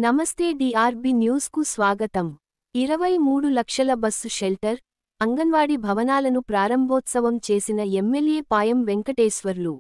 నమస్తే DRB news కు స్వాగతం। 23 లక్షల బస్సు షెల్టర్, అంగన్వాడీ భవనాలను ప్రారంభోత్సవం చేసిన ఎమ్మెల్యే పాయం వెంకటేశ్వర్లు।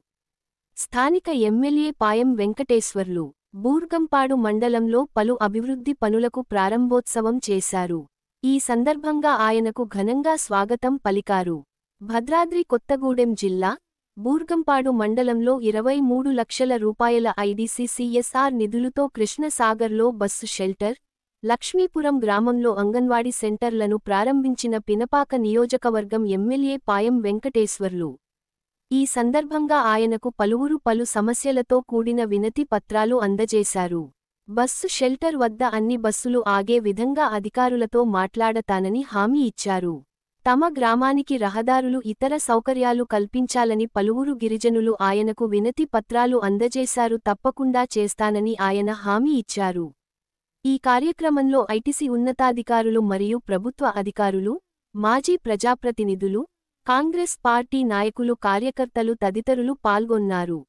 స్థానిక ఎమ్మెల్యే పాయం వెంకటేశ్వర్లు బూర్గంపాడు మండలంలో పలు అభివృద్ధి పనులకు ప్రారంభోత్సవం చేశారు। ఈ సందర్భంగా ఆయనకు ఘనంగా స్వాగతం పలికారు। భద్రాద్రి కొత్తగూడెం జిల్లా బూర్గంపాడు మండలంలో 23 లక్షల రూపాయల ఐడీసీసీఎస్ఆర్ నిధులతో కృష్ణసాగర్లో బస్సు షెల్టర్, లక్ష్మీపురం గ్రామంలో అంగన్వాడీ సెంటర్లను ప్రారంభించిన పినపాక నియోజకవర్గం ఎమ్మెల్యే పాయం వెంకటేశ్వర్లు। ఈ సందర్భంగా ఆయనకు పలువురు పలు సమస్యలతో కూడిన వినతి పత్రాలు అందజేశారు। బస్సు షెల్టర్ వద్ద అన్ని బస్సులు ఆగే విధంగా అధికారులతో మాట్లాడతానని హామీ ఇచ్చారు। తమ గ్రామానికి రహదారులు ఇతర సౌకర్యాలు కల్పించాలని పలువురు గిరిజనులు ఆయనకు వినతి పత్రాలు అందజేశారు। తప్పకుండా చేస్తానని ఆయన హామీ ఇచ్చారు। ఈ కార్యక్రమంలో ఐటీసీ ఉన్నతాధికారులు మరియు ప్రభుత్వ అధికారులు, మాజీ ప్రజాప్రతినిధులు, కాంగ్రెస్ పార్టీ నాయకులు, కార్యకర్తలు తదితరులు పాల్గొన్నారు।